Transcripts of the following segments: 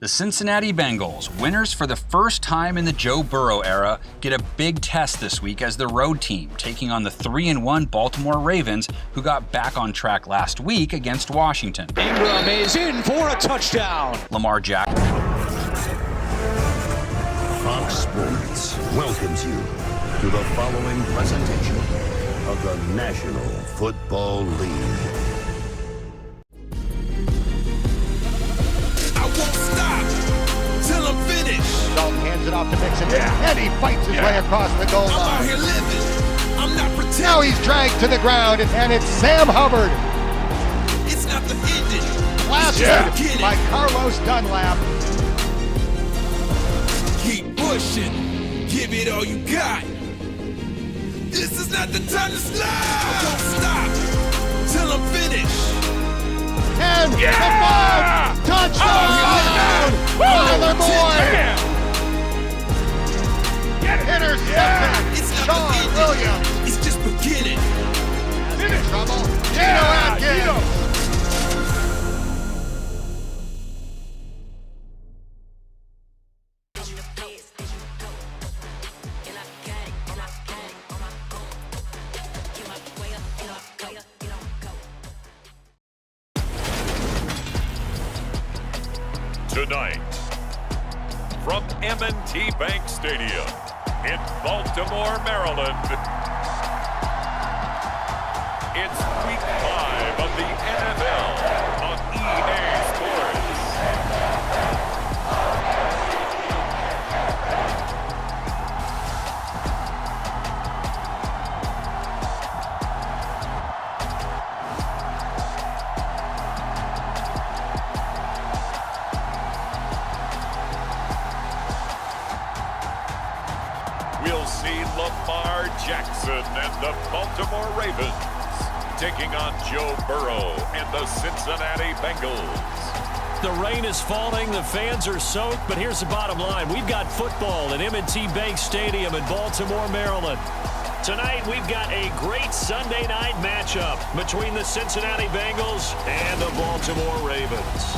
The Cincinnati Bengals, winners for the first time in the Joe Burrow era, get a big test this week as the road team, taking on the 3-1 Baltimore Ravens, who got back on track last week against Washington. Ingram is in for a touchdown. Lamar Jackson. Fox Sports welcomes you to the following presentation of the National Football League. Till I'm finished. Dalton hands it off to Mixon, and he fights his way across the goal line. I'm out here living. I'm not pretending. Now he's dragged to the ground, and it's Sam Hubbard. It's not the ending. Blasted by Carlos Dunlap. Keep pushing. Give it all you got. This is not the time to slide. I won't stop till I'm finished. And touchdown! Tyler Boyd! Intercepted! Sean Williams! It's just beginning. In trouble. Gino Atkins! Tonight, from M&T Bank Stadium in Baltimore, Maryland, it's Week 5 of the NFL on EA Sports. We'll see Lamar Jackson and the Baltimore Ravens taking on Joe Burrow and the Cincinnati Bengals. The rain is falling, the fans are soaked, but here's the bottom line. We've got football at M&T Bank Stadium in Baltimore, Maryland. Tonight, we've got a great Sunday night matchup between the Cincinnati Bengals and the Baltimore Ravens.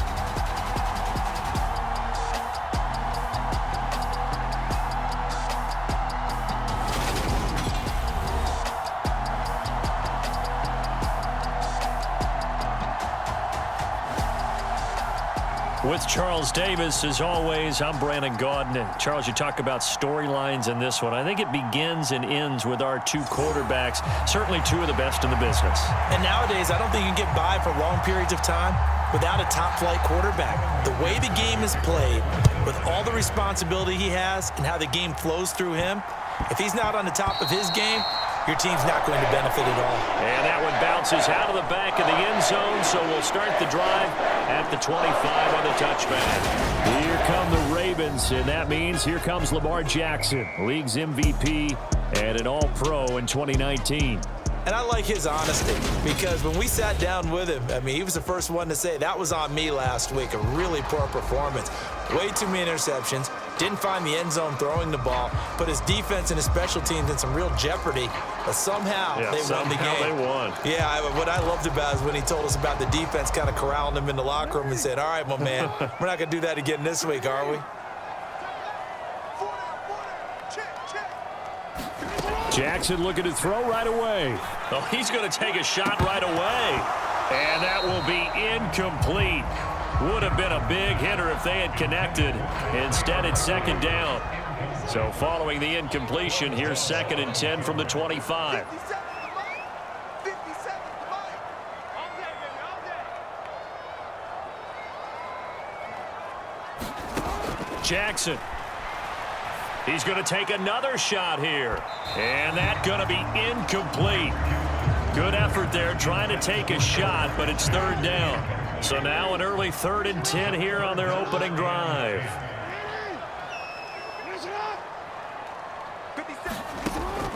With Charles Davis, as always, I'm Brandon Gaudin. Charles, you talk about storylines in this one. I think it begins and ends with our two quarterbacks, certainly two of the best in the business. And nowadays, I don't think you can get by for long periods of time without a top-flight quarterback. The way the game is played, with all the responsibility he has and how the game flows through him, if he's not on the top of his game, your team's not going to benefit at all. And that one bounces out of the back of the end zone, so we'll start the drive at the 25 on the touchback. Here come the Ravens, and that means here comes Lamar Jackson, league's MVP and an All-Pro in 2019. And I like his honesty, because when we sat down with him, I mean, he was the first one to say, that was on me last week, a really poor performance. Way too many interceptions, didn't find the end zone throwing the ball, put his defense and his special teams in some real jeopardy, but somehow they won the game. They won. Yeah, what I loved about is when he told us about the defense kind of corralling him in the locker room and said, all right, my man, we're not going to do that again this week, are we? Jackson looking to throw right away. Oh, he's going to take a shot right away. And that will be incomplete. Would have been a big hitter if they had connected. Instead, it's second down. So following the incompletion, here's 2nd and 10 from the 25. Jackson. He's going to take another shot here. And that's going to be incomplete. Good effort there trying to take a shot, but it's 3rd down. So now an early 3rd and 10 here on their opening drive.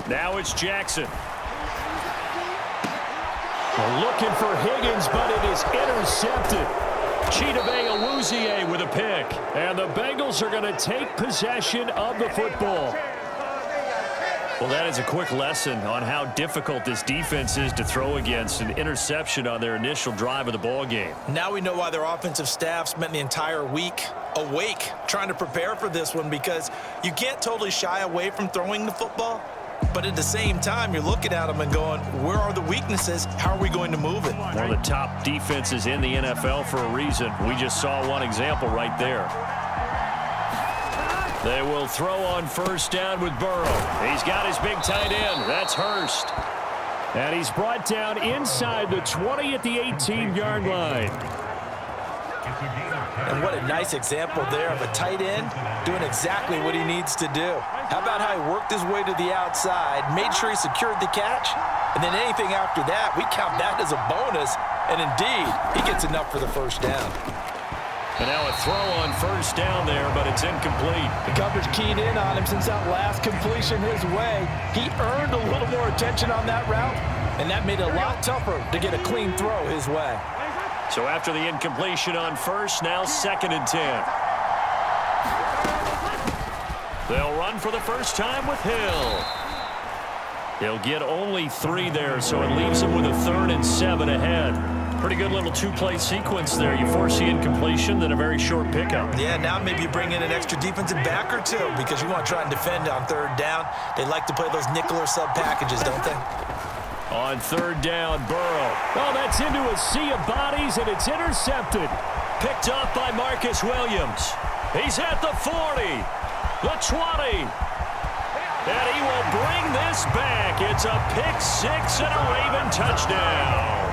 Now it's Jackson. Looking for Higgins, but it is intercepted. Chidobe Awuzie with a pick. And the Bengals are going to take possession of the football. Well, that is a quick lesson on how difficult this defense is to throw against. An interception on their initial drive of the ball game. Now we know why their offensive staff spent the entire week awake, trying to prepare for this one, because you can't totally shy away from throwing the football. But at the same time, you're looking at them and going, where are the weaknesses? How are we going to move it? One of the top defenses in the NFL for a reason. We just saw one example right there. They will throw on first down with Burrow. He's got his big tight end. That's Hurst. And he's brought down inside the 20 at the 18-yard line. And what a nice example there of a tight end doing exactly what he needs to do. How about how he worked his way to the outside, made sure he secured the catch, and then anything after that, we count that as a bonus. And indeed, he gets enough for the first down. And now a throw on first down there, but it's incomplete. The coverage keyed in on him since that last completion his way. He earned a little more attention on that route, and that made it a lot tougher to get a clean throw his way. So after the incompletion on first, now 2nd and 10. They'll run for the first time with Hill. He'll get only 3 there, so it leaves him with a 3rd and 7 ahead. Pretty good little 2-play sequence there. You force the incompletion, then a very short pickup. Yeah, now maybe you bring in an extra defensive back or two, because you want to try and defend on 3rd down. They like to play those nickel or sub packages, don't they? On 3rd down, Burrow. Oh, that's into a sea of bodies, and it's intercepted. Picked off by Marcus Williams. He's at the 40, the 20. And he will bring this back. It's a pick-6 and a Raven touchdown.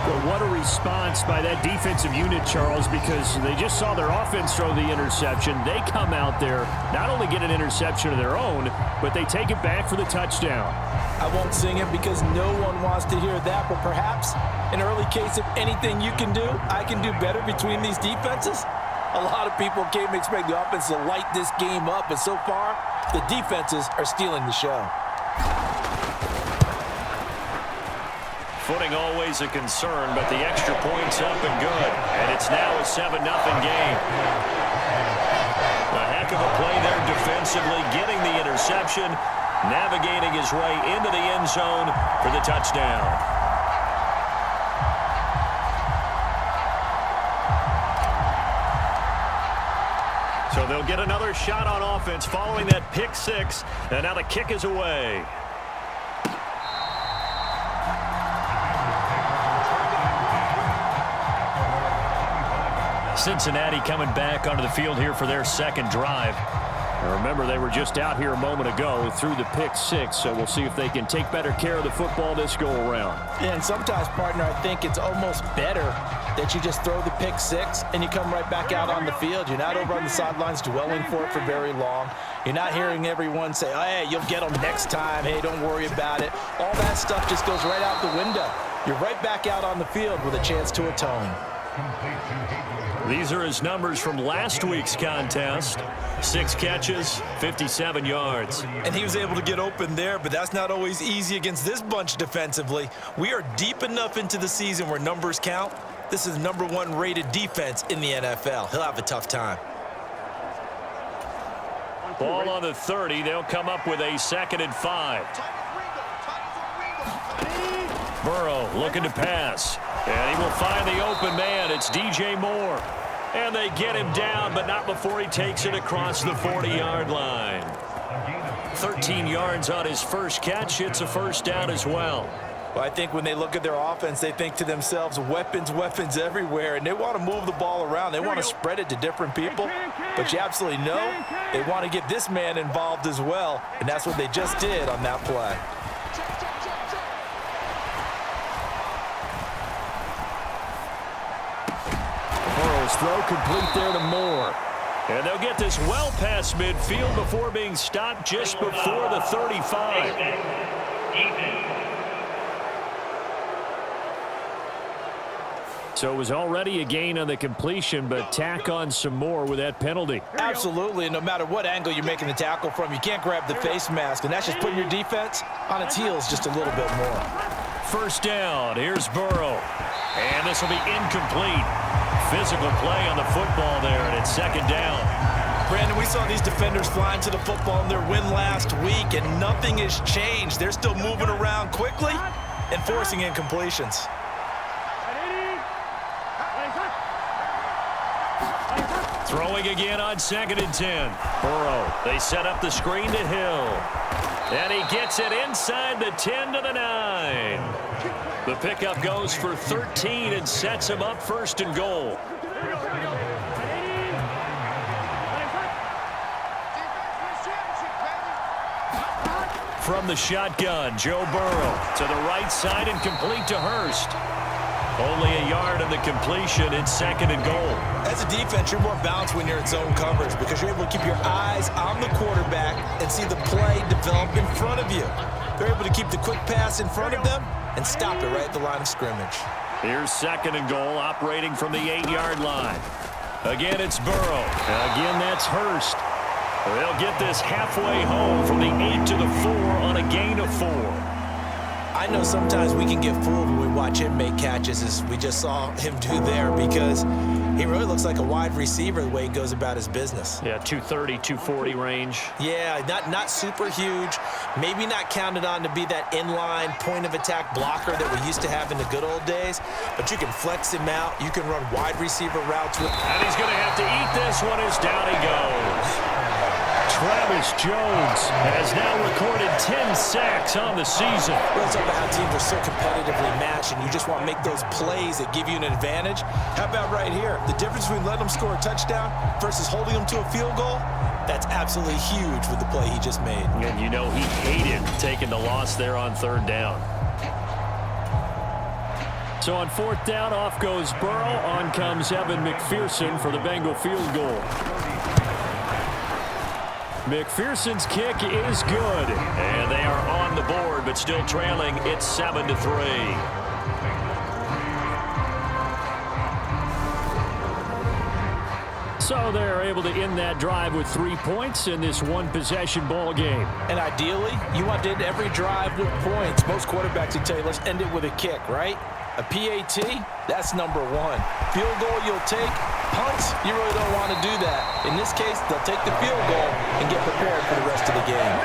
Well, what a response by that defensive unit, Charles, because they just saw their offense throw the interception. They come out there, not only get an interception of their own, but they take it back for the touchdown. I won't sing it because no one wants to hear that, but perhaps an early case of anything you can do, I can do better between these defenses. A lot of people came expecting the offense to light this game up, but so far, the defenses are stealing the show. Footing always a concern, but the extra point's up and good. And it's now a 7-0 game. A heck of a play there defensively, getting the interception, navigating his way into the end zone for the touchdown. So they'll get another shot on offense following that pick-6, and now the kick is away. Cincinnati coming back onto the field here for their 2nd drive. Now remember, they were just out here a moment ago through the pick-6, so we'll see if they can take better care of the football this go-around. Yeah, and sometimes, partner, I think it's almost better that you just throw the pick-6 and you come right back out on the field. You're not over on the sidelines dwelling for it for very long. You're not hearing everyone say, oh, hey, you'll get them next time. Hey, don't worry about it. All that stuff just goes right out the window. You're right back out on the field with a chance to atone. These are his numbers from last week's contest. 6 catches, 57 yards. And he was able to get open there, but that's not always easy against this bunch defensively. We are deep enough into the season where numbers count. This is the #1 rated defense in the NFL. He'll have a tough time. Ball on the 30. They'll come up with a 2nd and 5. Burrow looking to pass. And he will find the open man. It's DJ Moore. And they get him down, but not before he takes it across the 40-yard line. 13 yards on his first catch. It's a first down as well. Well, I think when they look at their offense, they think to themselves, weapons, weapons everywhere, and they want to move the ball around. They want to spread it to different people, but you absolutely know they want to get this man involved as well, and that's what they just did on that play. Burrow's throw complete there to Moore. And they'll get this well past midfield before being stopped just before the 35. So it was already a gain on the completion, but tack on some more with that penalty. Absolutely, and no matter what angle you're making the tackle from, you can't grab the face mask, and that's just putting your defense on its heels just a little bit more. First down, here's Burrow. And this will be incomplete. Physical play on the football there, and it's 2nd down. Brandon, we saw these defenders flying to the football in their win last week, and nothing has changed. They're still moving around quickly and forcing incompletions. Throwing again on 2nd and 10. Burrow, they set up the screen to Hill. And he gets it inside the 10 to the 9. The pickup goes for 13 and sets him up 1st and goal. From the shotgun, Joe Burrow to the right side and complete to Hurst. Only a yard on the completion. It's 2nd and goal. As a defense, you're more balanced when you're in zone coverage because you're able to keep your eyes on the quarterback and see the play develop in front of you. They're able to keep the quick pass in front of them and stop it right at the line of scrimmage. Here's 2nd and goal, operating from the 8-yard line. Again, it's Burrow. Again, that's Hurst. They'll get this halfway home from the 8 to the 4 on a gain of 4. I know sometimes we can get fooled when we watch him make catches, as we just saw him do there, because he really looks like a wide receiver the way he goes about his business. Yeah, 230, 240 range. Yeah, not super huge. Maybe not counted on to be that inline point-of-attack blocker that we used to have in the good old days, but you can flex him out. You can run wide receiver routes with. And he's going to have to eat this one as down he goes. Travis Jones has now recorded 10 sacks on the season. Well, it's about how teams are so competitively matched, and you just want to make those plays that give you an advantage. How about right here? The difference between letting them score a touchdown versus holding them to a field goal, that's absolutely huge with the play he just made. And you know he hated taking the loss there on 3rd down. So on 4th down, off goes Burrow. On comes Evan McPherson for the Bengal field goal. McPherson's kick is good, and they are on the board, but still trailing. It's 7-3. So they're able to end that drive with 3 points in this one-possession ball game. And ideally, you want to end every drive with points. Most quarterbacks would tell you, let's end it with a kick, right? A PAT, that's number 1. Field goal you'll take. Punts, you really don't want to do that. In this case, they'll take the field goal and get prepared for the rest of the game.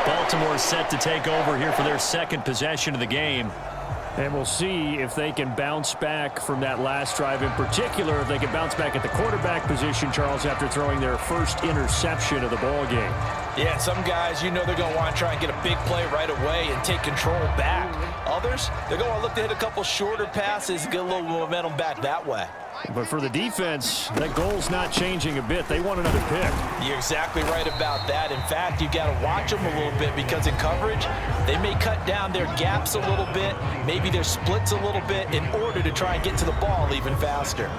Baltimore set to take over here for their 2nd possession of the game. And we'll see if they can bounce back from that last drive. In particular, if they can bounce back at the quarterback position, Charles, after throwing their first interception of the ball game. Yeah, some guys, you know they're going to want to try and get a big play right away and take control back. Others, they're going to look to hit a couple shorter passes and get a little momentum back that way. But for the defense, that goal's not changing a bit. They want another pick. You're exactly right about that. In fact, you've got to watch them a little bit because in coverage, they may cut down their gaps a little bit, maybe their splits a little bit in order to try and get to the ball even faster.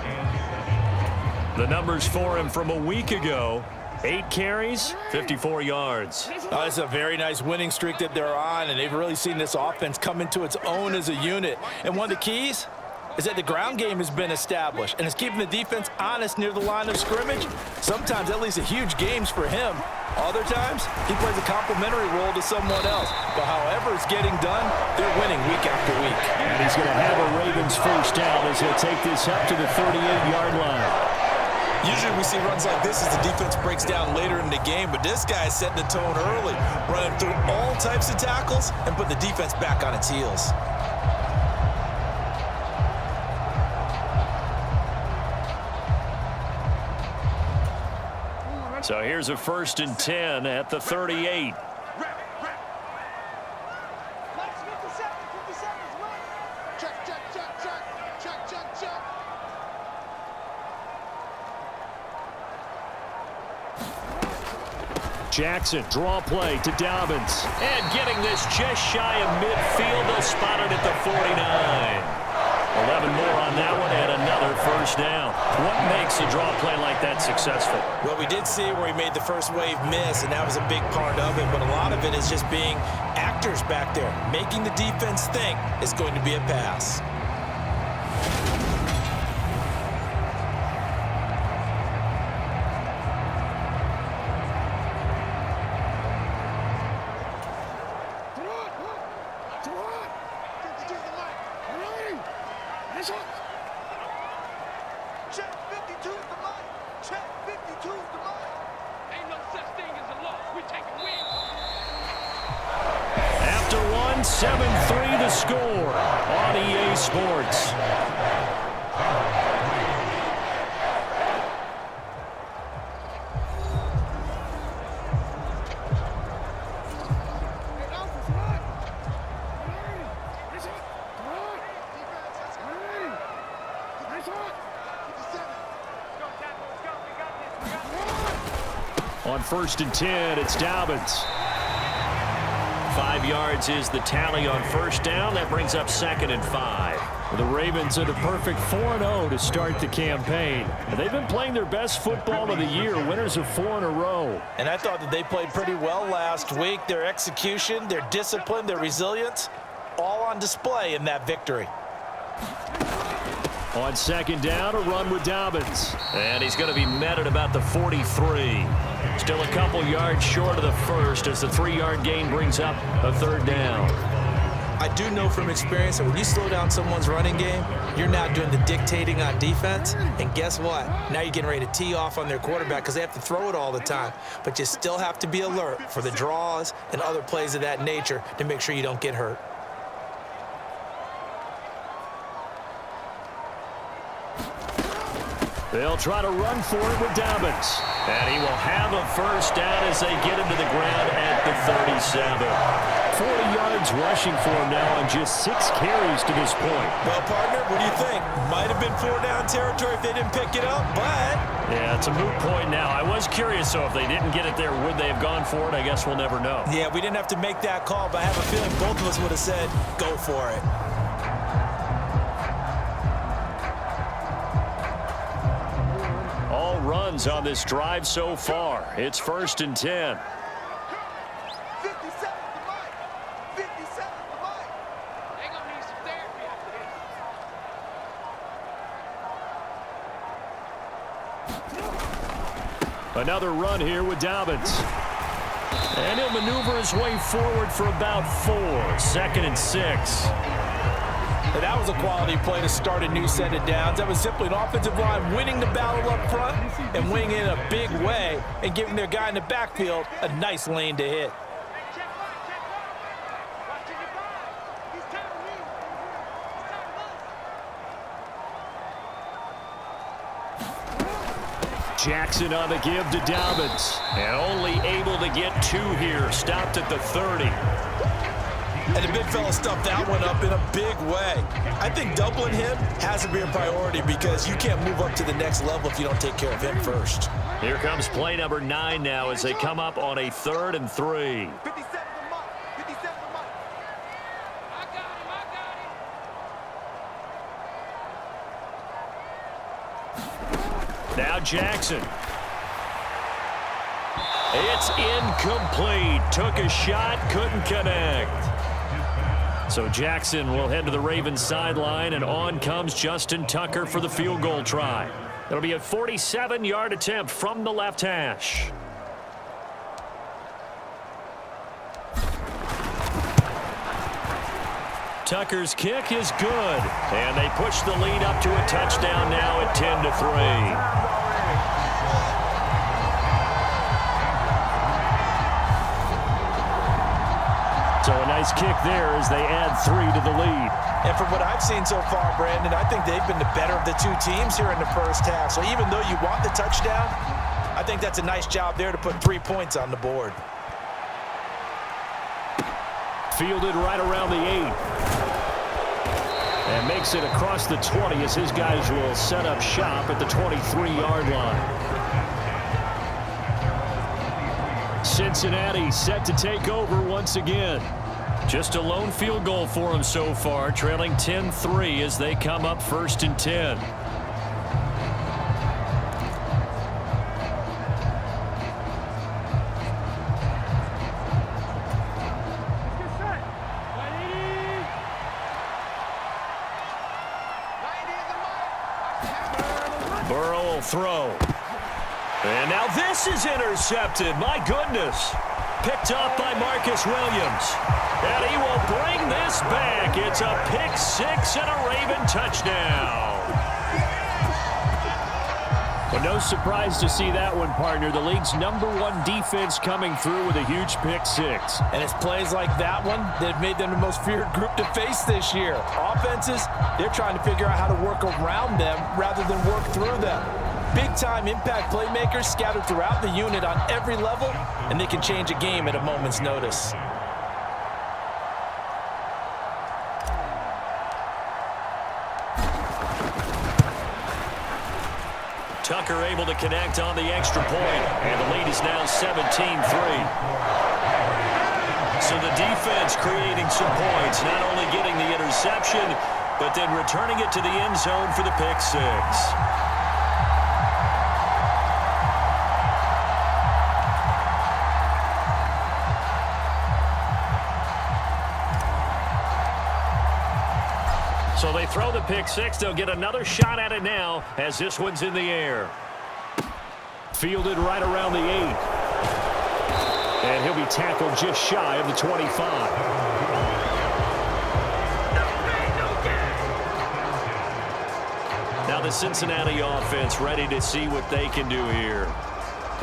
The numbers for him from a week ago. 8 carries, 54 yards. It's a very nice winning streak that they're on, and they've really seen this offense come into its own as a unit. And one of the keys is that the ground game has been established, and it's keeping the defense honest near the line of scrimmage. Sometimes that leads to huge games for him. Other times, he plays a complementary role to someone else. But however it's getting done, they're winning week after week. And he's going to have a Ravens first down as he'll take this up to the 38-yard line. Usually we see runs like this as the defense breaks down later in the game, but this guy is setting the tone early, running through all types of tackles and put the defense back on its heels. So here's a 1st and 10 at the 38. Jackson, draw play to Dobbins. And getting this just shy of midfield. They'll spot it at the 49. 11 more on that one and another first down. What makes a draw play like that successful? Well, we did see where he made the first wave miss, and that was a big part of it. But a lot of it is just being actors back there, making the defense think it's going to be a pass. On 1st and 10, it's Dobbins. 5 yards is the tally on 1st down. That brings up 2nd and 5. The Ravens are the perfect 4-0 to start the campaign. They've been playing their best football of the year, winners of 4 in a row. And I thought that they played pretty well last week. Their execution, their discipline, their resilience, all on display in that victory. On 2nd down, a run with Dobbins. And he's going to be met at about the 43. Still a couple yards short of the first as the 3-yard gain brings up a 3rd down. I do know from experience that when you slow down someone's running game, you're now doing the dictating on defense. And guess what? Now you're getting ready to tee off on their quarterback because they have to throw it all the time. But you still have to be alert for the draws and other plays of that nature to make sure you don't get hurt. They'll try to run for it with Dobbins. And he will have a 1st down as they get him to the ground at the 37. 40 yards rushing for him now on just 6 carries to this point. Well, partner, what do you think? Might have been 4-down territory if they didn't pick it up, but... Yeah, it's a moot point now. I was curious, so if they didn't get it there, would they have gone for it? I guess we'll never know. Yeah, we didn't have to make that call, but I have a feeling both of us would have said, go for it. All runs on this drive so far. It's 1st and 10. Another run here with Dobbins. And he'll maneuver his way forward for about 4. 2nd and 6. And that was a quality play to start a new set of downs. That was simply an offensive line winning the battle up front and winning it in a big way and giving their guy in the backfield a nice lane to hit. Jackson on the give to Dobbins. And only able to get 2 here. Stopped at the 30. And the big fella stuffed that one up in a big way. I think doubling him has to be a priority because you can't move up to the next level if you don't take care of him first. Here comes play number 9 now as they come up on a 3rd and 3. Now Jackson. It's incomplete. Took a shot, couldn't connect. So Jackson will head to the Ravens sideline, and on comes Justin Tucker for the field goal try. It'll be a 47-yard attempt from the left hash. Tucker's kick is good, and they push the lead up to a touchdown now at 10-3. So a nice kick there as they add 3 to the lead. And from what I've seen so far, Brandon, I think they've been the better of the 2 teams here in the first half. So even though you want the touchdown, I think that's a nice job there to put 3 points on the board. Fielded right around the 8. And makes it across the 20 as his guys will set up shop at the 23-yard line. Cincinnati set to take over once again. Just a lone field goal for them so far, trailing 10-3 as they come up 1st and 10. Burrow will throw. And now this is intercepted. My goodness. Picked up by Marcus Williams. And he will bring this back. It's a pick 6 and a Raven touchdown. Well, no surprise to see that one, partner. The league's #1 defense coming through with a huge pick 6. And it's plays like that one that have made them the most feared group to face this year. Offenses, they're trying to figure out how to work around them rather than work through them. Big-time impact playmakers scattered throughout the unit on every level, and they can change a game at a moment's notice. Tucker able to connect on the extra point, and the lead is now 17-3. So the defense creating some points, not only getting the interception, but then returning it to the end zone for the pick six. So they throw the pick six. They'll get another shot at it now as this one's in the air. Fielded right around the 8. And he'll be tackled just shy of the 25. Now the Cincinnati offense ready to see what they can do here.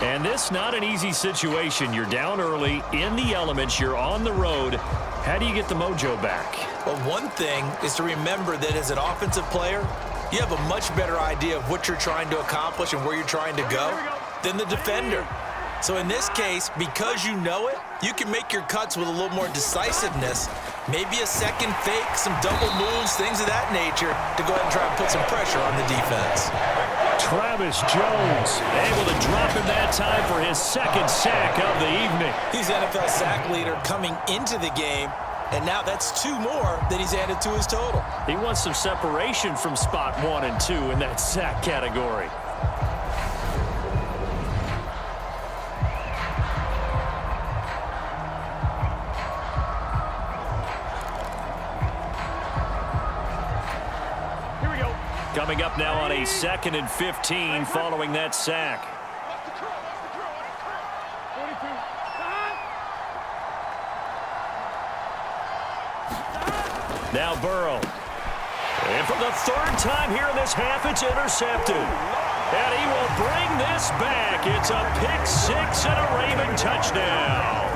And this not an easy situation. You're down early, in the elements, you're on the road. How do you get the mojo back? Well, one thing is to remember that as an offensive player, you have a much better idea of what you're trying to accomplish and where you're trying to go than the defender. So in this case, because you know it, you can make your cuts with a little more decisiveness. Maybe a second fake, some double moves, things of that nature to go ahead and try and put some pressure on the defense. Travis Jones able to drop him that time for his second sack of the evening. He's NFL sack leader coming into the game, and now that's 2 more that he's added to his total. He wants some separation from spot 1 and 2 in that sack category. Coming up now on a 2nd and 15 following that sack. Now Burrow. And for the 3rd time here in this half, it's intercepted. And he will bring this back. It's a pick six and a Raven touchdown.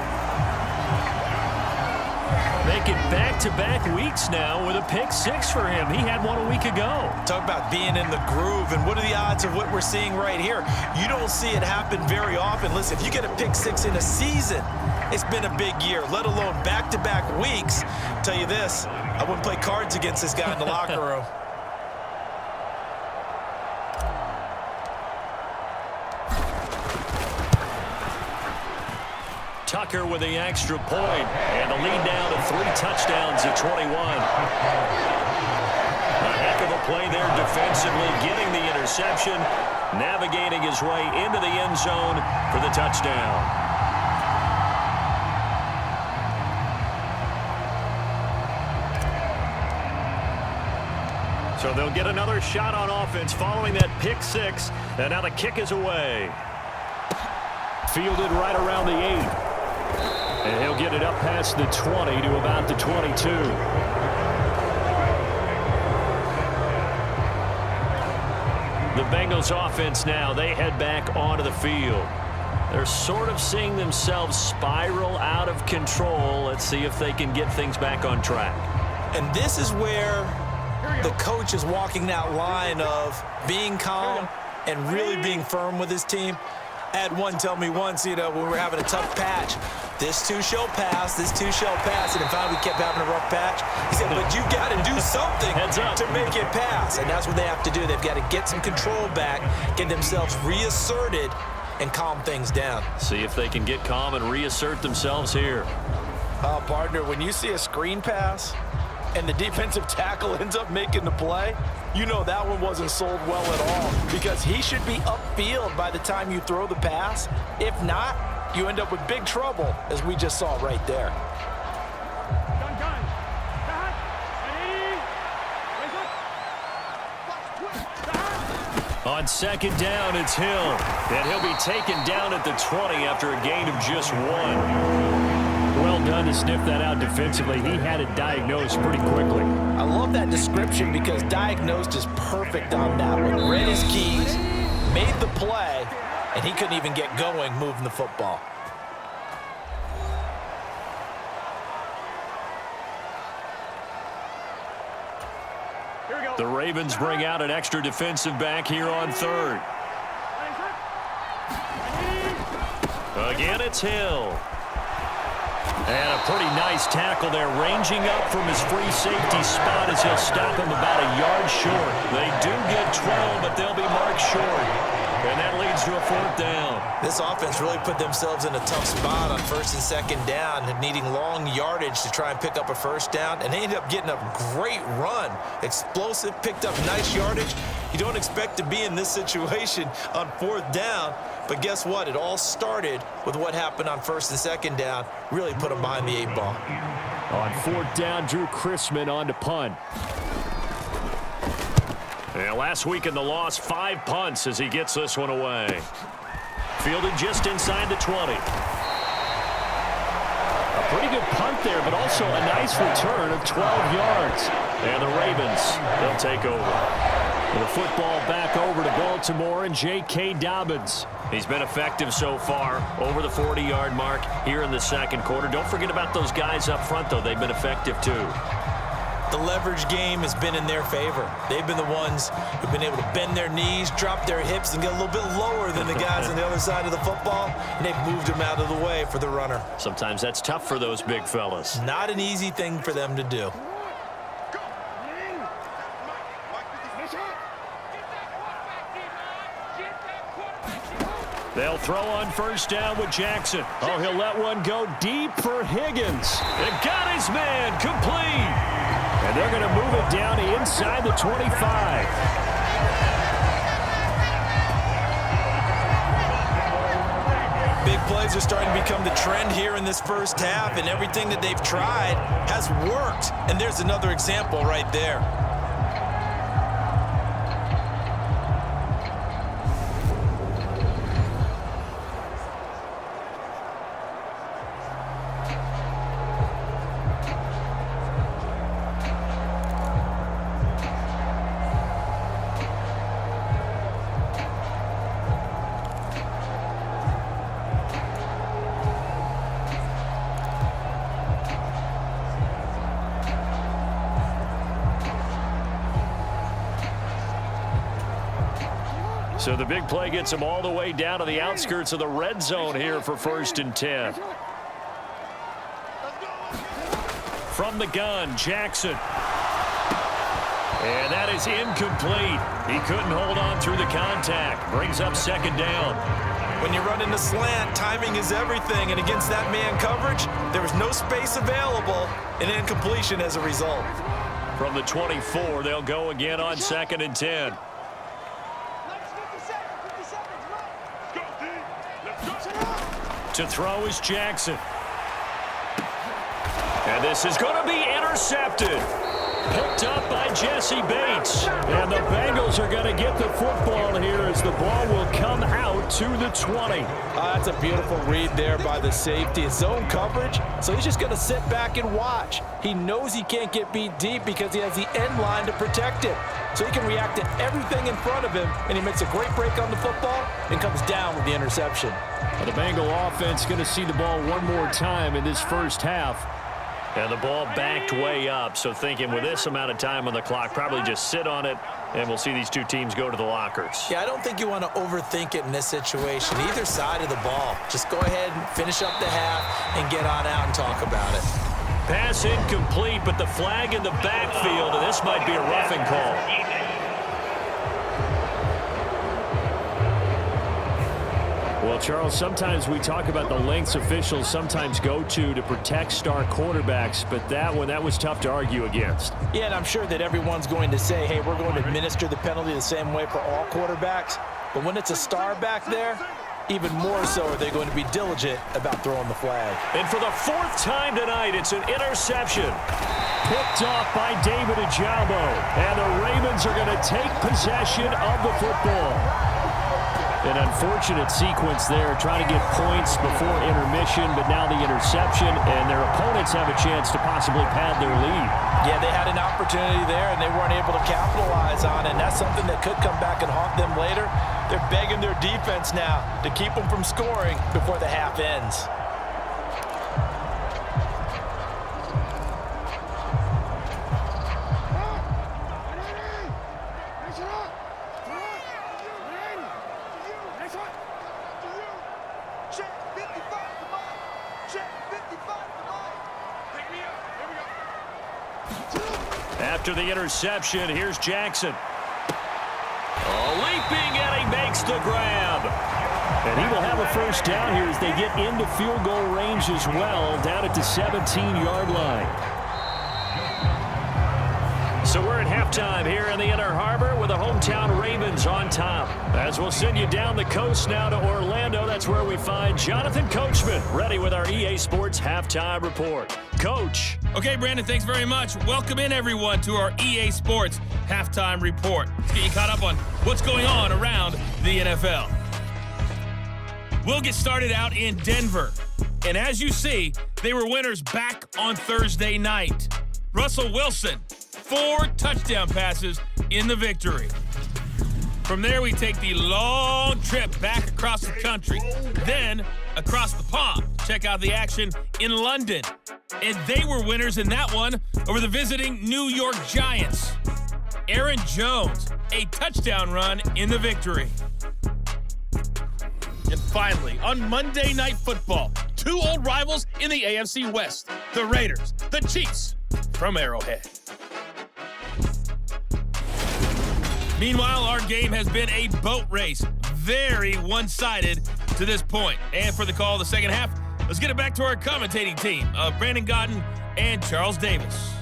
Making back-to-back weeks now with a pick six for him. He had one a week ago. Talk about being in the groove, and what are the odds of what we're seeing right here? You don't see it happen very often. Listen, if you get a pick six in a season, it's been a big year, let alone back-to-back weeks. I'll tell you this, I wouldn't play cards against this guy in the locker room. Tucker with the extra point, and the lead down to 3 touchdowns at 21. A heck of a play there defensively, getting the interception, navigating his way into the end zone for the touchdown. So they'll get another shot on offense following that pick six, and now the kick is away. Fielded right around the 8. And he'll get it up past the 20 to about the 22. The Bengals offense now, they head back onto the field. They're sort of seeing themselves spiral out of control. Let's see if they can get things back on track. And this is where the coach is walking that line of being calm and really being firm with his team. I had one tell me once, when we were having a tough patch, this too shall pass, this too shall pass, and finally we kept having a rough patch. He said, but you got to do something to make it pass, and that's what they have to do. They've got to get some control back, get themselves reasserted, and calm things down. See if they can get calm and reassert themselves here. Partner, when you see a screen pass and the defensive tackle ends up making the play, you know that one wasn't sold well at all, because he should be upfield by the time you throw the pass. If not, you end up with big trouble, as we just saw right there. On 2nd down, it's Hill, and he'll be taken down at the 20 after a gain of just 1. Well done to sniff that out defensively. He had it diagnosed pretty quickly. I love that description, because diagnosed is perfect on that one. Read his keys, made the play, and he couldn't even get going moving the football. The Ravens bring out an extra defensive back here on 3rd. Again, it's Hill. And a pretty nice tackle there, ranging up from his free safety spot as he'll stop him about a yard short. They do get 12, but they'll be marked short. And that leads to a 4th down. This offense really put themselves in a tough spot on 1st and 2nd down, needing long yardage to try and pick up a 1st down, and they ended up getting a great run. Explosive, picked up nice yardage. You don't expect to be in this situation on 4th down, but guess what? It all started with what happened on 1st and 2nd down. Really put them behind the 8 ball. On 4th down, Drew Chrisman on to punt. And last week in the loss, 5 punts as he gets this one away. Fielded just inside the 20. A pretty good punt there, but also a nice return of 12 yards. And the Ravens, they'll take over. The football back over to Baltimore and J.K. Dobbins. He's been effective so far, over the 40-yard mark here in the 2nd quarter. Don't forget about those guys up front, though. They've been effective, too. The leverage game has been in their favor. They've been the ones who've been able to bend their knees, drop their hips, and get a little bit lower than the guys on the other side of the football, and they've moved them out of the way for the runner. Sometimes that's tough for those big fellas. Not an easy thing for them to do. They'll throw on 1st down with Jackson. Oh, he'll let one go deep for Higgins. And got his man complete. And they're going to move it down to inside the 25. Big plays are starting to become the trend here in this 1st half, and everything that they've tried has worked. And there's another example right there. So the big play gets him all the way down to the outskirts of the red zone here for 1st and 10. From the gun, Jackson. And that is incomplete. He couldn't hold on through the contact. Brings up 2nd down. When you run into slant, timing is everything, and against that man coverage, there was no space available, and incompletion as a result. From the 24, they'll go again on 2nd and 10. To throw is Jackson. And this is going to be intercepted. Picked up by Jesse Bates. And the Bengals are going to get the football here as the ball will come out to the 20. That's a beautiful read there by the safety. It's zone coverage, so he's just going to sit back and watch. He knows he can't get beat deep because he has the end line to protect it. So he can react to everything in front of him, and he makes a great break on the football and comes down with the interception. The Bengal offense going to see the ball one more time in this 1st half. And the ball backed way up, so thinking with this amount of time on the clock, probably just sit on it, and we'll see these two teams go to the lockers. Yeah, I don't think you want to overthink it in this situation. Either side of the ball. Just go ahead and finish up the half and get on out and talk about it. Pass incomplete, but the flag in the backfield, and this might be a roughing call. Well, Charles, sometimes we talk about the lengths officials sometimes go to protect star quarterbacks, but that was tough to argue against. Yeah, and I'm sure that everyone's going to say, hey, we're going to administer the penalty the same way for all quarterbacks. But when it's a star back there, even more so are they going to be diligent about throwing the flag. And for the 4th time tonight, it's an interception. Picked off by David Ojabo. And the Ravens are going to take possession of the football. An unfortunate sequence there, trying to get points before intermission, but now the interception, and their opponents have a chance to possibly pad their lead. Yeah, they had an opportunity there, and they weren't able to capitalize on it, and that's something that could come back and haunt them later. They're begging their defense now to keep them from scoring before the half ends. After the interception, here's Jackson. Leaping, and he makes the grab. And he will have a first down here as they get into field goal range as well, down at the 17-yard line. So we're at halftime here in the Inner Harbor with the hometown Ravens on top. As we'll send you down the coast now to Orlando, that's where we find Jonathan Coachman ready with our EA Sports Halftime Report. Coach. Okay, Brandon, thanks very much. Welcome in, everyone, to our EA Sports Halftime Report. Let's get you caught up on what's going on around the NFL. We'll get started out in Denver. And as you see, they were winners back on Thursday night. Russell Wilson, 4 touchdown passes in the victory. From there, we take the long trip back across the country, then across the pond. Check out the action in London. And they were winners in that one over the visiting New York Giants. Aaron Jones, a touchdown run in the victory. And finally, on Monday Night Football, 2 old rivals in the AFC West, the Raiders, the Chiefs from Arrowhead. Meanwhile, our game has been a boat race, very one-sided to this point. And for the call of the second half, let's get it back to our commentating team of Brandon Godden and Charles Davis.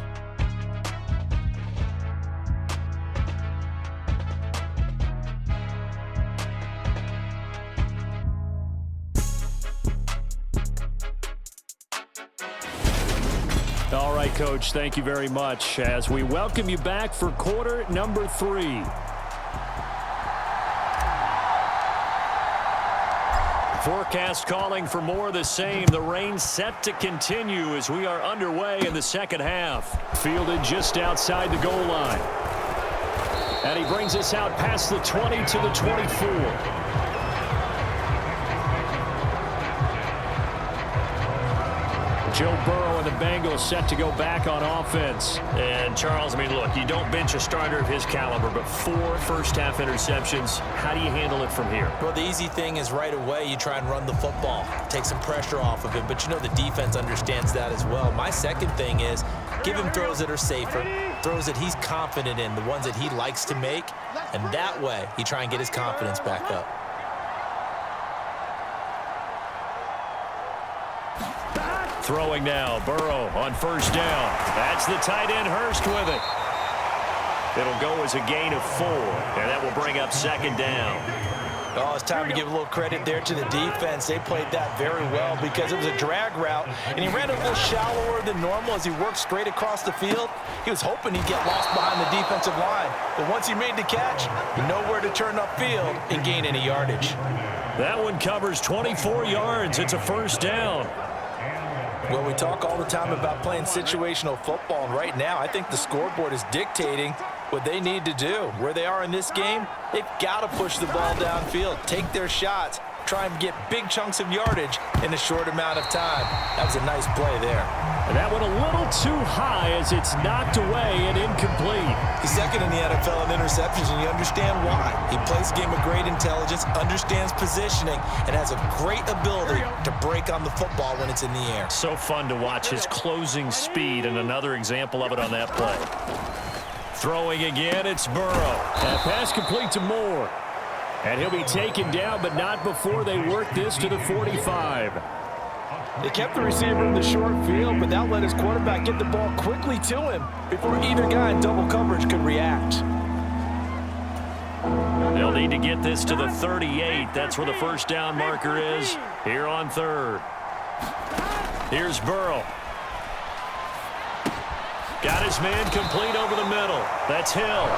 All right, Coach, thank you very much as we welcome you back for quarter number 3. Forecast calling for more of the same. The rain set to continue as we are underway in the second half. Fielded just outside the goal line. And he brings us out past the 20 to the 24. Joe Burrow and the Bengals set to go back on offense. And, Charles, I mean, look, you don't bench a starter of his caliber, but 4 first-half interceptions. How do you handle it from here? Well, the easy thing is right away you try and run the football, take some pressure off of him, but you know the defense understands that as well. My second thing is give him throws that are safer, throws that he's confident in, the ones that he likes to make, and that way you try and get his confidence back up. Throwing now, Burrow on first down. That's the tight end Hurst with it. It'll go as a gain of 4, and that will bring up second down. Oh, it's time to give a little credit there to the defense. They played that very well because it was a drag route, and he ran a little shallower than normal as he worked straight across the field. He was hoping he'd get lost behind the defensive line, but once he made the catch, he knew where to turn upfield and gain any yardage. That one covers 24 yards. It's a first down. Well, we talk all the time about playing situational football, and right now I think the scoreboard is dictating what they need to do. Where they are in this game, they've got to push the ball downfield, take their shots, try and get big chunks of yardage in a short amount of time. That was a nice play there. And that went a little too high as it's knocked away and incomplete. He's second in the NFL in interceptions, and you understand why. He plays a game of great intelligence, understands positioning, and has a great ability to break on the football when it's in the air. So fun to watch his closing speed, and another example of it on that play. Throwing again, it's Burrow. That pass complete to Moore. And he'll be taken down, but not before they work this to the 45. They kept the receiver in the short field, but that let his quarterback get the ball quickly to him before either guy in double coverage could react. They'll need to get this to the 38. That's where the first down marker is here on third. Here's Burrow. Got his man complete over the middle. That's Hill.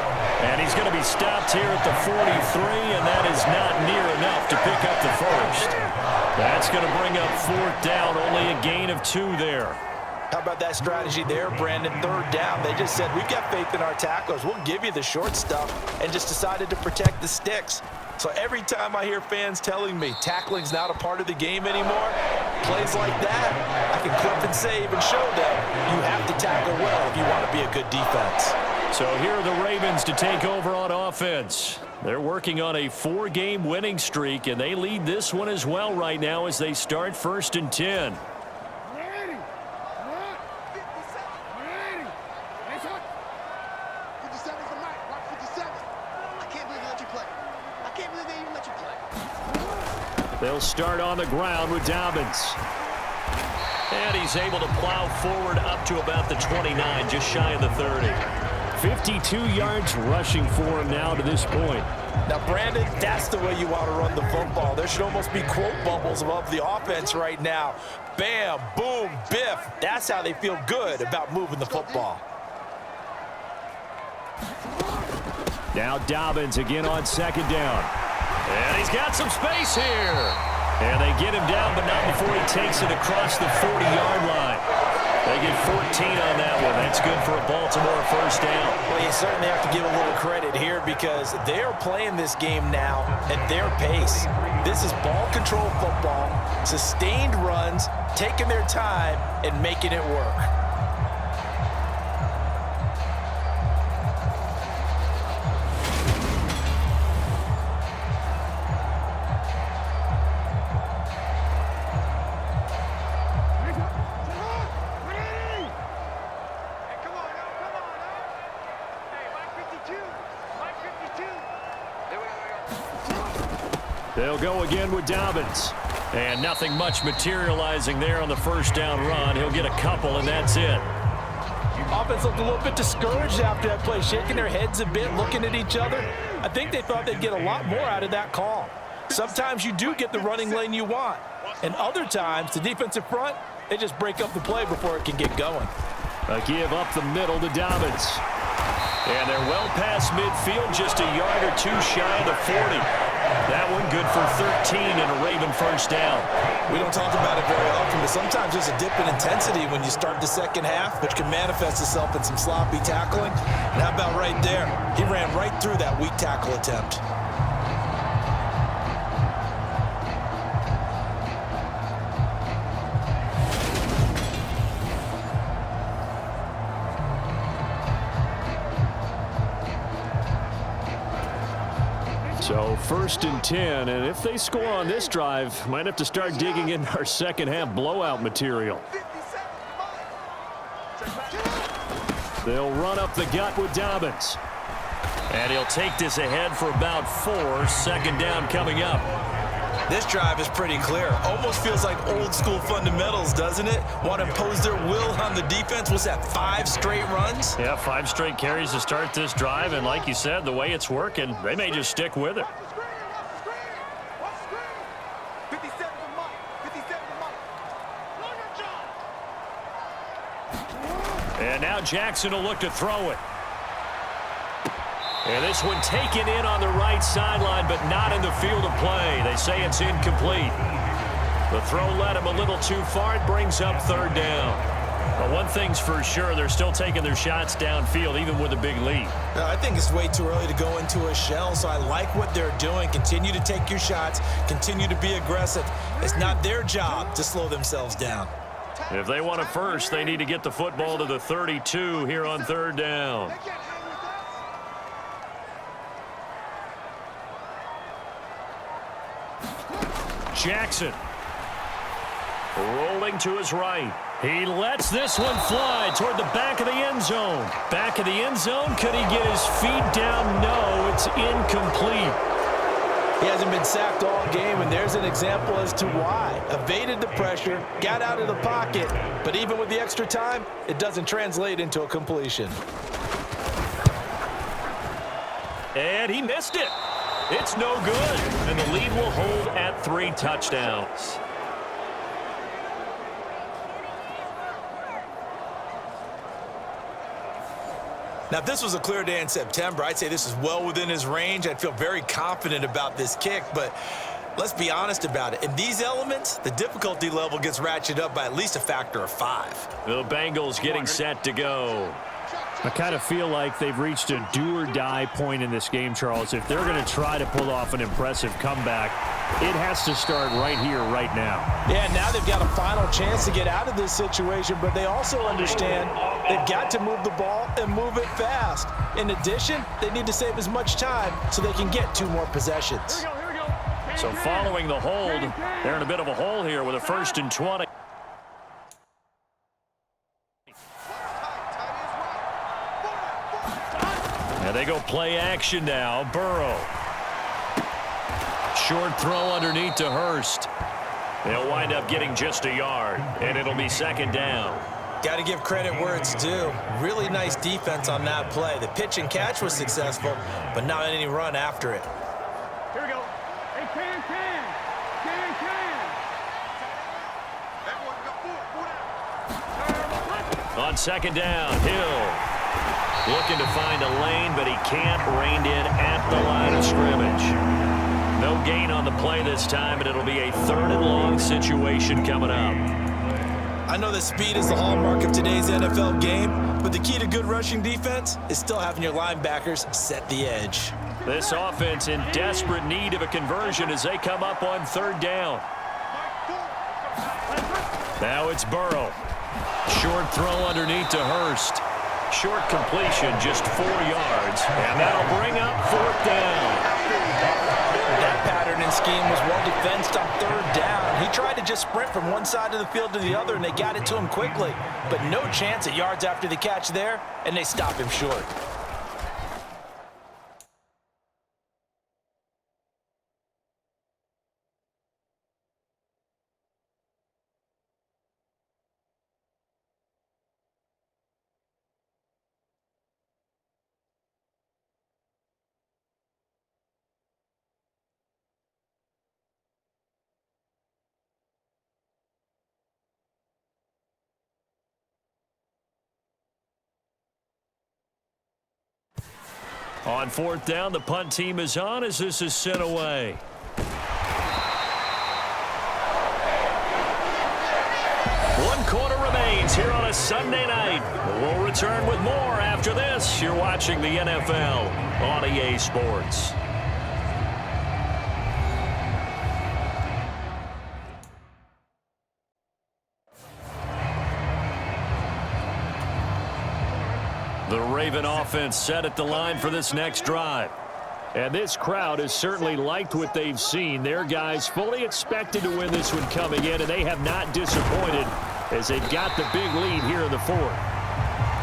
And he's going to be stopped here at the 43, and that is not near enough to pick up the first. That's going to bring up fourth down, only a gain of 2 there. How about that strategy there, Brandon? Third down. They just said, we've got faith in our tacklers. We'll give you the short stuff, and just decided to protect the sticks. So every time I hear fans telling me tackling's not a part of the game anymore, plays like that, I can clip and save and show them you have to tackle well if you want to be a good defense. So here are the Ravens to take over on offense. They're working on a 4-game winning streak, and they lead this one as well right now as they start 1st and 10. They'll start on the ground with Dobbins. And he's able to plow forward up to about the 29, just shy of the 30. 52 yards rushing for him now to this point. Now, Brandon, that's the way you want to run the football. There should almost be quote bubbles above the offense right now. Bam, boom, biff. That's how they feel good about moving the football. Now Dobbins again on second down. And he's got some space here. And they get him down, but not before he takes it across the 40-yard line. They get 14 on that one. That's good for a Baltimore first down. Well, you certainly have to give a little credit here because they are playing this game now at their pace. This is ball control football, sustained runs, taking their time, and making it work. They'll go again with Dobbins. And nothing much materializing there on the first down run. He'll get a couple, and that's it. Offense looked a little bit discouraged after that play, shaking their heads a bit, looking at each other. I think they thought they'd get a lot more out of that call. Sometimes you do get the running lane you want. And other times, the defensive front, they just break up the play before it can get going. A give up the middle to Dobbins. And they're well past midfield, just a yard or two shy of the 40. That one good for 13 and a Raven first down. We don't talk about it very often, but sometimes there's a dip in intensity when you start the second half, which can manifest itself in some sloppy tackling. And how about right there? He ran right through that weak tackle attempt. So first and 10, and if they score on this drive, might have to start digging in our second half blowout material. They'll run up the gut with Dobbins. And he'll take this ahead for about 4. Second down coming up. This drive is pretty clear. Almost feels like old school fundamentals, doesn't it? Want to impose their will on the defense. Was that 5 straight runs? Yeah, 5 straight carries to start this drive. And like you said, the way it's working, they may just stick with it. And now Jackson will look to throw it. And this one taken in on the right sideline, but not in the field of play. They say it's incomplete. The throw led him a little too far. It brings up third down. But one thing's for sure, they're still taking their shots downfield, even with a big lead. I think it's way too early to go into a shell, so I like what they're doing. Continue to take your shots. Continue to be aggressive. It's not their job to slow themselves down. If they want it first, they need to get the football to the 32 here on third down. Jackson rolling to his right. He lets this one fly toward the back of the end zone. Back of the end zone. Could he get his feet down? No, it's incomplete. He hasn't been sacked all game, and there's an example as to why. Evaded the pressure, got out of the pocket, but even with the extra time, it doesn't translate into a completion. And he missed it. It's no good. And the lead will hold at 3 touchdowns. Now, if this was a clear day in September, I'd say this is well within his range. I'd feel very confident about this kick, but let's be honest about it. In these elements, the difficulty level gets ratcheted up by at least a factor of 5. The Bengals getting set to go. I kind of feel like they've reached a do-or-die point in this game, Charles. If they're going to try to pull off an impressive comeback, it has to start right here, right now. Yeah, now they've got a final chance to get out of this situation, but they also understand they've got to move the ball and move it fast. In addition, they need to save as much time so they can get 2 more possessions. So following the hold, they're in a bit of a hole here with a 1st and 20. And they go play action now. Burrow. Short throw underneath to Hurst. They'll wind up getting just a yard, and it'll be second down. Got to give credit where it's due. Really nice defense on that play. The pitch and catch was successful, but not any run after it. Here we go. Hey, can. On second down, Hill looking to find a lane, but he can't. Reined in at the line of scrimmage. No gain on the play this time, and it'll be a 3rd and long situation coming up. I know that speed is the hallmark of today's NFL game, but the key to good rushing defense is still having your linebackers set the edge. This offense in desperate need of a conversion as they come up on 3rd down. Now it's Burrow. Short throw underneath to Hurst. Short completion, just 4 yards, and that'll bring up 4th down. That pattern and scheme was well defensed on 3rd down. He tried to just sprint from one side of the field to the other, and they got it to him quickly. But no chance at yards after the catch there, and they stop him short. On 4th down, the punt team is on as this is sent away. One quarter remains here on a Sunday night. We'll return with more after this. You're watching the NFL on EA Sports. The Raven offense set at the line for this next drive. And this crowd has certainly liked what they've seen. Their guys fully expected to win this one coming in, and they have not disappointed as they've got the big lead here in the 4th.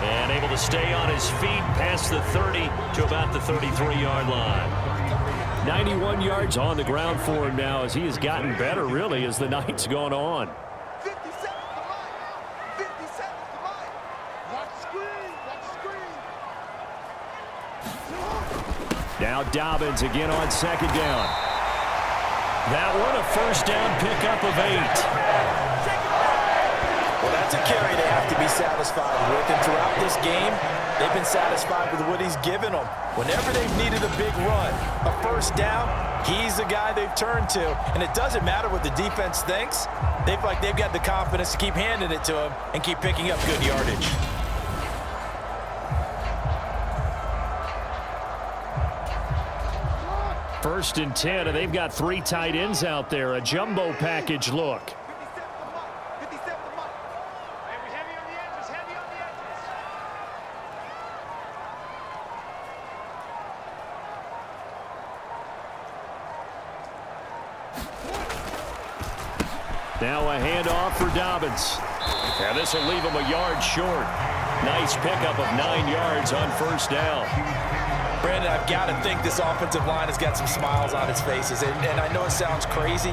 And able to stay on his feet past the 30 to about the 33-yard line. 91 yards on the ground for him now as he has gotten better, really, as the night's gone on. Now Dobbins again on 2nd down. That one a 1st down pickup of 8. Well, that's a carry they have to be satisfied with. And throughout this game, they've been satisfied with what he's given them. Whenever they've needed a big run, a 1st down, he's the guy they've turned to. And it doesn't matter what the defense thinks. They've got the confidence to keep handing it to him and keep picking up good yardage. First and 10, and they've got 3 tight ends out there. A jumbo package look. Now a handoff for Dobbins. And this will leave him a yard short. Nice pickup of 9 yards on 1st down. Brandon, I've got to think this offensive line has got some smiles on its faces. And I know it sounds crazy,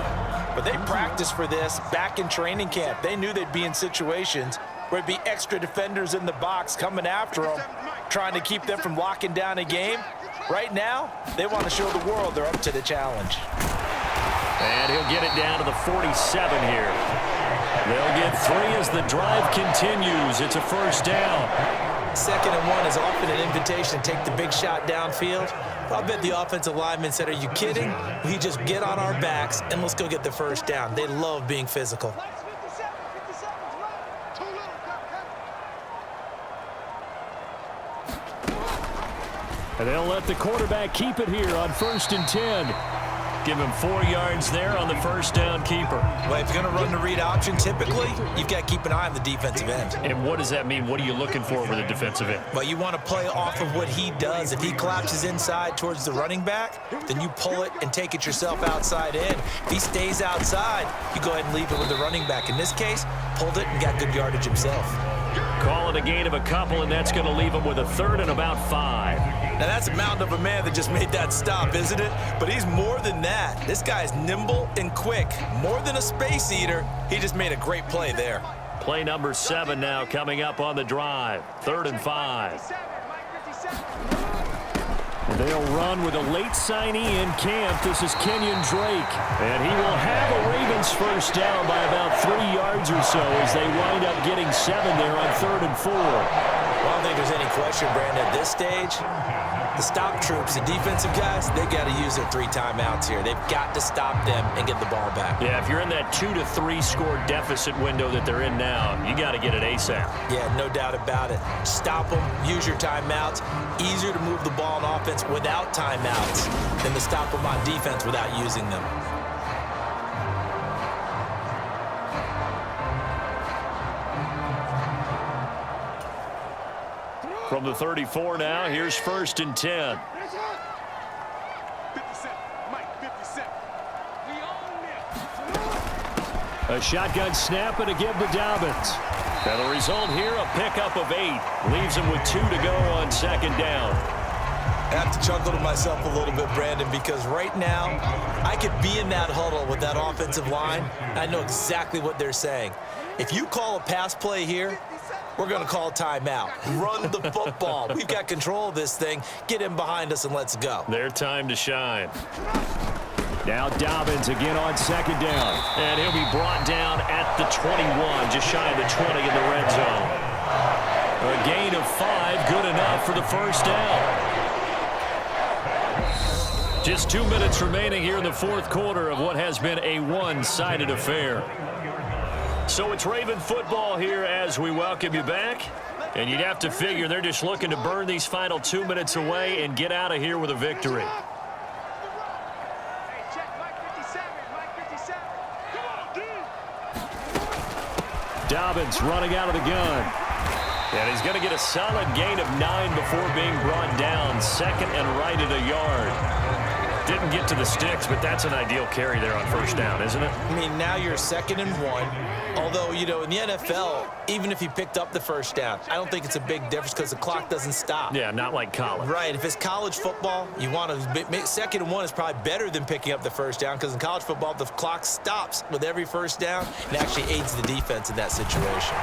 but they practiced for this back in training camp. They knew they'd be in situations where it'd be extra defenders in the box coming after them, trying to keep them from locking down a game. Right now, they want to show the world they're up to the challenge. And he'll get it down to the 47 here. They'll get 3 as the drive continues. It's a 1st down. 2nd and 1 is often an invitation to take the big shot downfield. I'll bet the offensive lineman said, are you kidding? We just get on our backs and let's go get the 1st down. They love being physical. And they'll let the quarterback keep it here on 1st and 10. Give him 4 yards there on the 1st down keeper. Well, if you're going to run the read option, typically, you've got to keep an eye on the defensive end. And what does that mean? What are you looking for with a defensive end? Well, you want to play off of what he does. If he collapses inside towards the running back, then you pull it and take it yourself outside in. If he stays outside, you go ahead and leave it with the running back. In this case, pulled it and got good yardage himself. Call it a gain of a couple, and that's going to leave them with a third and about 5. Now, that's a mountain of a man that just made that stop, isn't it? But he's more than that. This guy's nimble and quick. More than a space eater, he just made a great play there. Play number 7 now coming up on the drive. 3rd and 5. They'll run with a late signee in camp. This is Kenyon Drake. And he will have a Ravens first down by about 3 yards or so as they wind up getting 7 there on 3rd and 4. Well, I don't think there's any question, Brandon, at this stage, the stop troops, the defensive guys, they got to use their 3 timeouts here. They've got to stop them and get the ball back. Yeah, if you're in that 2 to 3 score deficit window that they're in now, you got to get it ASAP. Yeah, no doubt about it. Stop them, use your timeouts. Easier to move the ball on offense without timeouts than to stop them on defense without using them. From the 34 now, here's 1st and 10. A shotgun snap and a give to Dobbins. And the result here, a pickup of 8. Leaves him with 2 to go on 2nd down. I have to chuckle to myself a little bit, Brandon, because right now I could be in that huddle with that offensive line. I know exactly what they're saying. If you call a pass play here, we're going to call timeout. Run the football. We've got control of this thing. Get in behind us and let's go. Their time to shine. Now Dobbins again on 2nd down. And he'll be brought down at the 21, just shy of the 20 in the red zone. A gain of 5, good enough for the first down. Just 2 minutes remaining here in the 4th quarter of what has been a one-sided affair. So it's Raven football here as we welcome you back. And you'd have to figure they're just looking to burn these final 2 minutes away and get out of here with a victory. Dobbins running out of the gun. And he's going to get a solid gain of 9 before being brought down. 2nd and right at a yard. Didn't get to the sticks, but that's an ideal carry there on 1st down, isn't it? I mean, now you're 2nd and 1. Although, you know, in the NFL, even if he picked up the first down, I don't think it's a big difference because the clock doesn't stop. Yeah, not like college. Right. If it's college football, you want to 2nd and 1 is probably better than picking up the first down because in college football, the clock stops with every first down and actually aids the defense in that situation.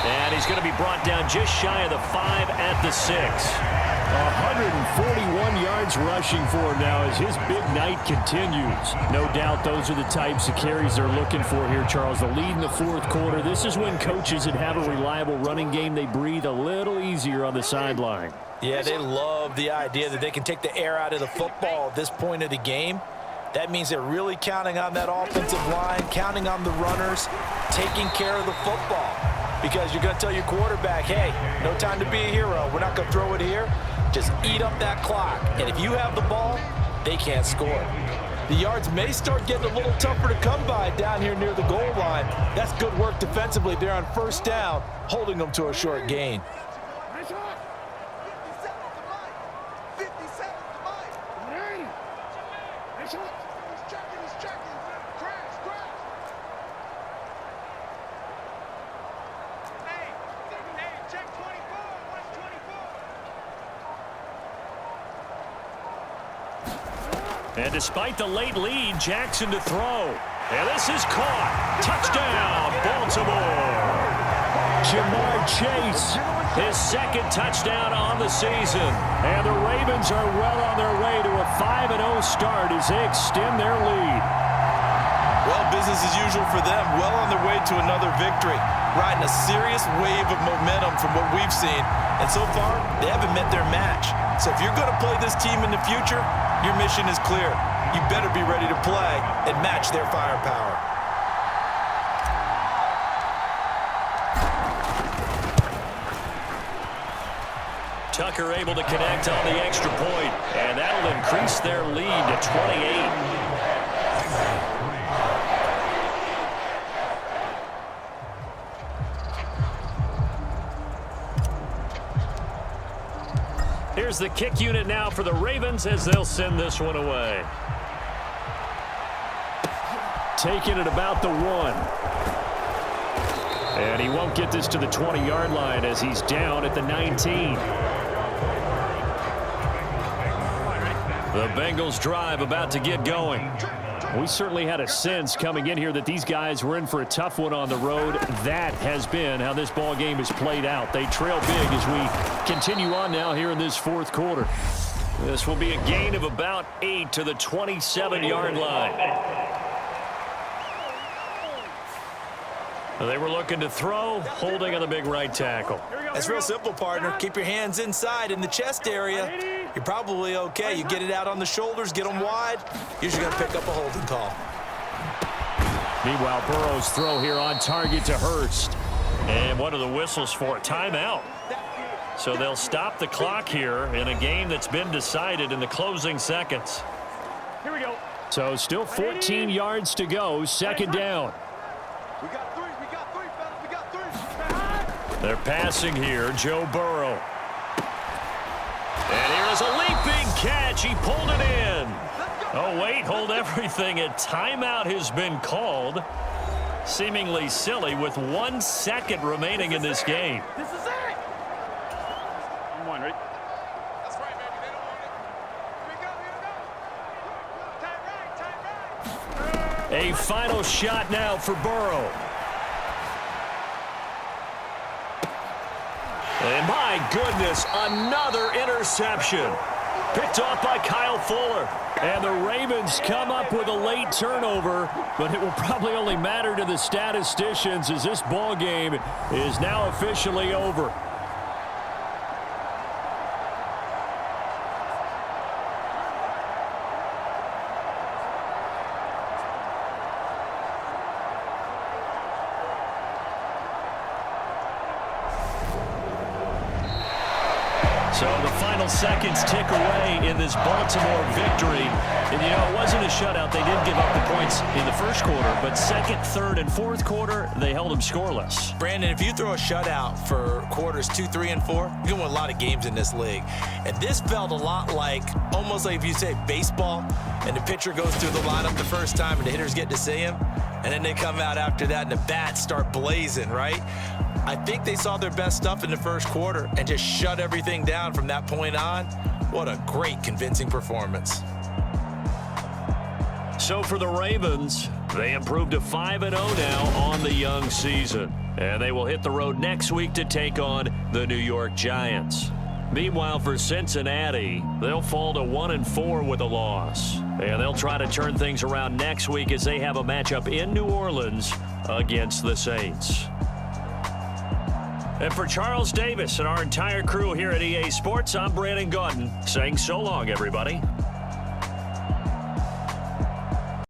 And he's going to be brought down just shy of the 5 at the 6. 141 yards rushing for him now as his big night continues. No doubt those are the types of carries they're looking for here, Charles. The lead in the 4th quarter. This is when coaches that have a reliable running game, they breathe a little easier on the sideline. Yeah, they love the idea that they can take the air out of the football at this point of the game. That means they're really counting on that offensive line, counting on the runners, taking care of the football. Because you're going to tell your quarterback, hey, no time to be a hero. We're not going to throw it here. Just eat up that clock. And if you have the ball, they can't score. The yards may start getting a little tougher to come by down here near the goal line. That's good work defensively there on 1st down, holding them to a short gain. And despite the late lead, Jackson to throw. And this is caught. Touchdown, Baltimore. Jamar Chase, his 2nd touchdown on the season. And the Ravens are well on their way to a 5-0 start as they extend their lead. Well, business as usual for them. Well on their way to another victory. Riding a serious wave of momentum from what we've seen. And so far, they haven't met their match. So if you're going to play this team in the future, your mission is clear. You better be ready to play and match their firepower. Tucker able to connect on the extra point, and that'll increase their lead to 28. Here's the kick unit now for the Ravens as they'll send this one away. Taking it about the 1. And he won't get this to the 20-yard line as he's down at the 19. The Bengals drive about to get going. We certainly had a sense coming in here that these guys were in for a tough one on the road. That has been how this ball game has played out. They trail big as we continue on now here in this fourth quarter. This will be a gain of about 8 to the 27-yard line. They were looking to throw, holding on the big right tackle. That's real simple, partner. Keep your hands inside in the chest area. You're probably okay. You get it out on the shoulders, get them wide. You're just going to pick up a holding call. Meanwhile, Burrow's throw here on target to Hurst. And what are the whistles for? Timeout. So they'll stop the clock here in a game that's been decided in the closing seconds. Here we go. So still 14 yards to go, second down. We got three, fellas, we got three. They're passing here, Joe Burrow. And here is a leaping catch. He pulled it in. Oh, wait, hold everything. A timeout has been called. Seemingly silly with 1 second remaining in this game. This is it. Come on, right? That's right, baby. They don't want it. Here we go. Time right. A final shot now for Burrow. And my goodness, another interception. Picked off by Kyle Fuller. And the Ravens come up with a late turnover, but it will probably only matter to the statisticians as this ball game is now officially over. So the final seconds tick away in this Baltimore victory. And, you know, it wasn't a shutout. They did give up the points in the first quarter, but second, third, and fourth quarter, they held them scoreless. Brandon, if you throw a shutout for quarters 2, 3, and 4, you're going to win a lot of games in this league. And this felt a lot like, almost like if you say baseball, and the pitcher goes through the lineup the first time and the hitters get to see him, and then they come out after that and the bats start blazing, right? I think they saw their best stuff in the first quarter and just shut everything down from that point on. What a great, convincing performance. So for the Ravens, they improved to 5-0 now on the young season. And they will hit the road next week to take on the New York Giants. Meanwhile, for Cincinnati, they'll fall to 1-4 with a loss. And they'll try to turn things around next week as they have a matchup in New Orleans against the Saints. And for Charles Davis and our entire crew here at EA Sports, I'm Brandon Gaudin saying so long, everybody.